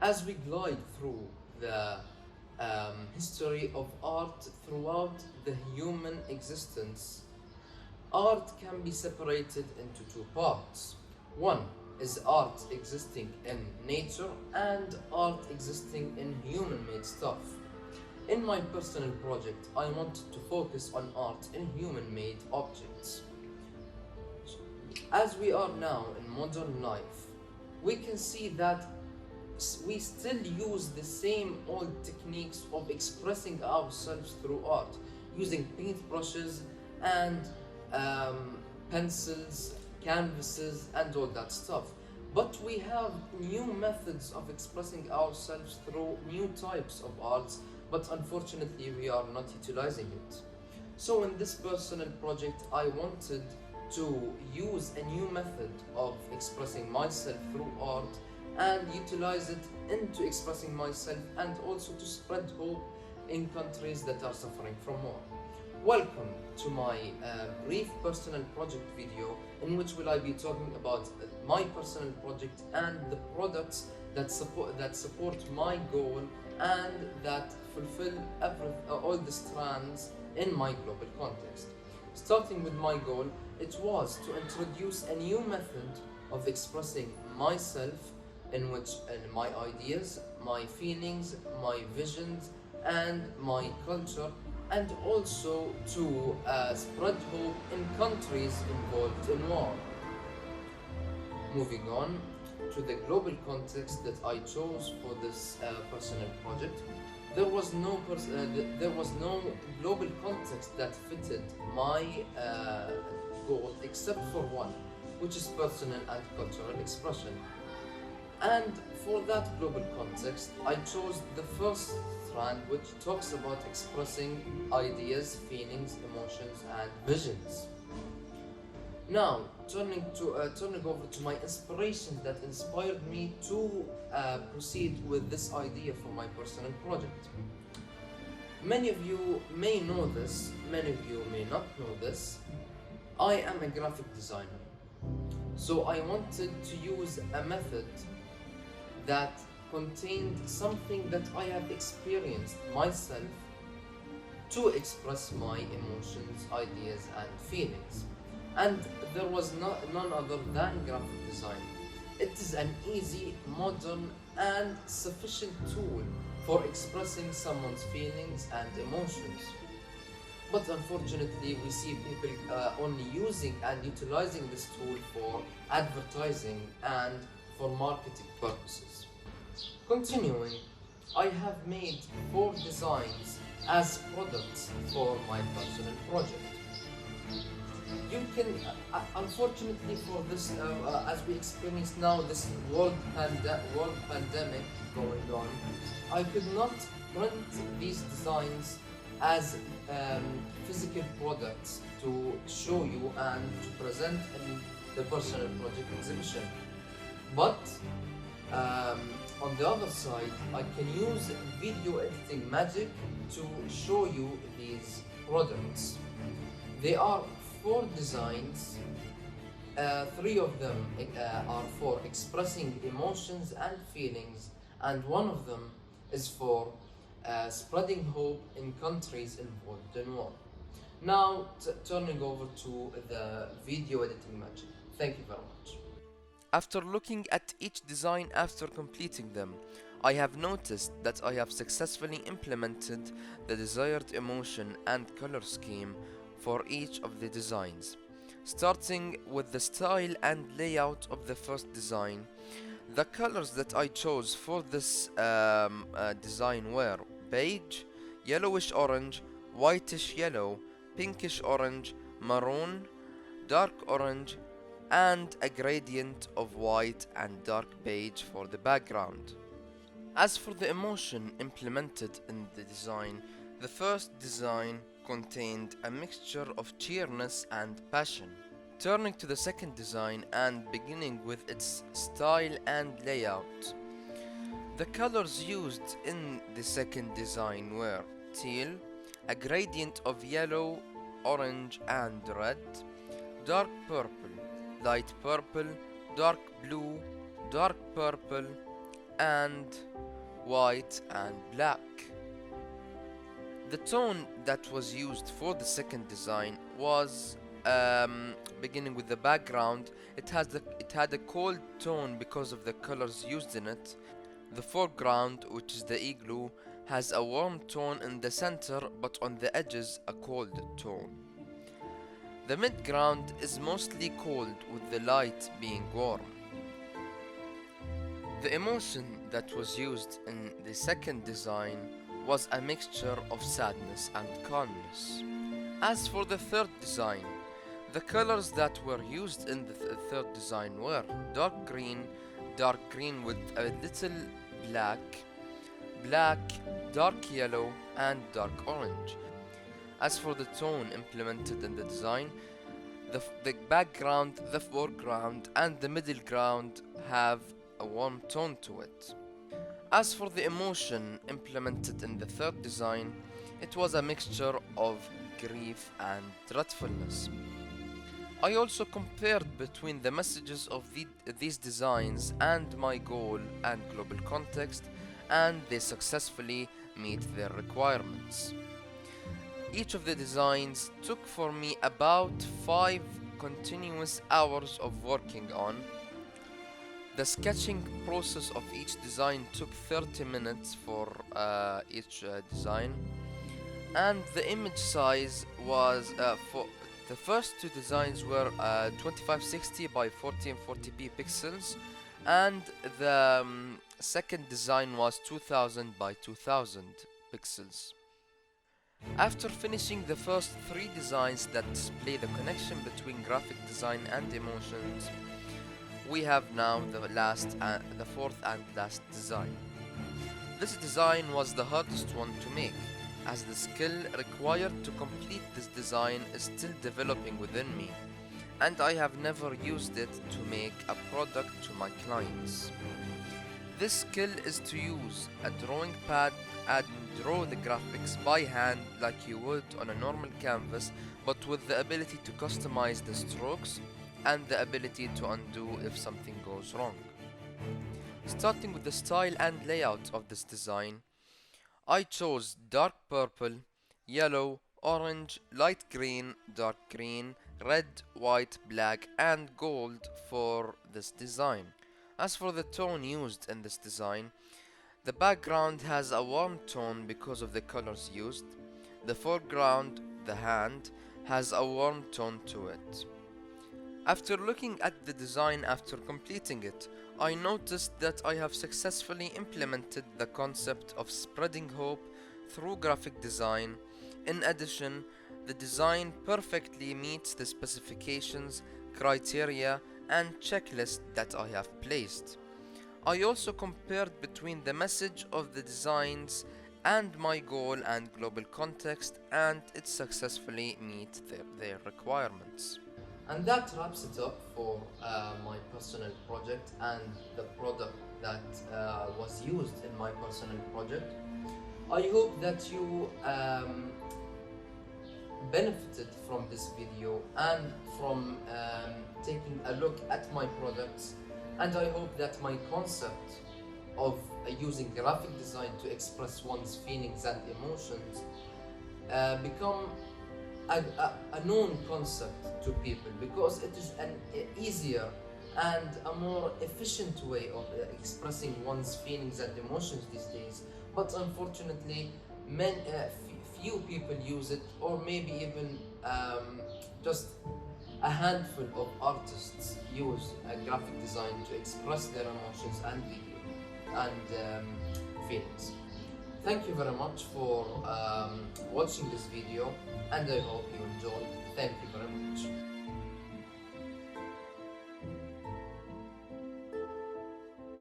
As we glide through the history of art throughout the human existence, art can be separated into two parts. One is art existing in nature and art existing in human made stuff. In my personal project, I wanted to focus on art in human made objects. As we are now in modern life, we can see that we still use the same old techniques of expressing ourselves through art, using paintbrushes and pencils, canvases, and all that stuff. But we have new methods of expressing ourselves through new types of arts, but unfortunately, we are not utilizing it. So, in this personal project, I wanted to use a new method of expressing myself through art and utilize it into expressing myself and also to spread hope in countries that are suffering from war. Welcome to my brief personal project video in which will I be talking about my personal project and the products that support my goal and that fulfill all the strands in my global context. Starting with my goal, it was to introduce a new method of expressing myself in which my ideas, my feelings, my visions, and my culture, and also to spread hope in countries involved in war. Moving on to the global context that I chose for this personal project, there was no global context that fitted my goal except for one, which is personal and cultural expression. And for that global context, I chose the first strand, which talks about expressing ideas, feelings, emotions, and visions. Now, turning over to my inspiration that inspired me to proceed with this idea for my personal project. Many of you may know this, many of you may not know this. I am a graphic designer, so I wanted to use a method that contained something that I have experienced myself to express my emotions, ideas, and feelings. And there was none other than graphic design. It is an easy, modern, and sufficient tool for expressing someone's feelings and emotions. But unfortunately, we see people only using and utilizing this tool for advertising and for marketing purposes. Continuing, I have made 4 designs as products for my personal project. You can, unfortunately for this, as we experience now this world pandemic going on, I could not print these designs as physical products to show you and to present in the personal project exhibition. But on the other side, I can use video editing magic to show you these products. They are 4 designs. 3 of them are for expressing emotions and feelings, and one of them is for spreading hope in countries involved in war. Now, turning over to the video editing magic. Thank you very much. After looking at each design after completing them, I have noticed that I have successfully implemented the desired emotion and color scheme for each of the designs. Starting with the style and layout of the first design, the colors that I chose for this design were beige, yellowish orange, whitish yellow, pinkish orange, maroon, dark orange, and a gradient of white and dark beige for the background. As for the emotion implemented in the design, the first design contained a mixture of cheeriness and passion. Turning to the second design and beginning with its style and layout, the colors used in the second design were teal, a gradient of yellow, orange, and red, dark purple, light purple, dark blue, dark purple, and white and black. The tone that was used for the second design was beginning with the background. It had a cold tone because of the colors used in it. The foreground, which is the igloo, has a warm tone in the center, but on the edges a cold tone. The midground is mostly cold, with the light being warm. The emotion that was used in the second design was a mixture of sadness and calmness. As for the third design, the colors that were used in the third design were dark green with a little black, black, dark yellow, and dark orange. As for the tone implemented in the design, the background, the foreground, and the middle ground have a warm tone to it. As for the emotion implemented in the third design, it was a mixture of grief and dreadfulness. I also compared between the messages of these designs and my goal and global context, and they successfully meet their requirements. Each of the designs took for me about 5 continuous hours of working on. The sketching process of each design took 30 minutes for each design, and the image size was for the first two designs were 2560 by 1440p pixels, and the second design was 2000 by 2000 pixels. After finishing the first 3 designs that display the connection between graphic design and emotions, we have now the fourth and last design. This design was the hardest one to make, as the skill required to complete this design is still developing within me, and I have never used it to make a product to my clients. This skill is to use a drawing pad and draw the graphics by hand like you would on a normal canvas, but with the ability to customize the strokes and the ability to undo if something goes wrong. Starting with the style and layout of this design, I chose dark purple, yellow, orange, light green, dark green, red, white, black, and gold for this design. As for the tone used in this design, the background has a warm tone because of the colors used. The foreground, the hand, has a warm tone to it. After looking at the design after completing it, I noticed that I have successfully implemented the concept of spreading hope through graphic design. In addition, the design perfectly meets the specifications, criteria, and checklist that I have placed. I also compared between the message of the designs and my goal and global context, and it successfully meets their requirements. And that wraps it up for my personal project and the product that was used in my personal project. I hope that you benefited from this video and from taking a look at my products, and I hope that my concept of using graphic design to express one's feelings and emotions become a known concept to people, because it is an easier and a more efficient way of expressing one's feelings and emotions these days. But unfortunately, few people use it, or maybe even just a handful of artists use graphic design to express their emotions and feelings. Thank you very much for watching this video, and I hope you enjoyed. Thank you.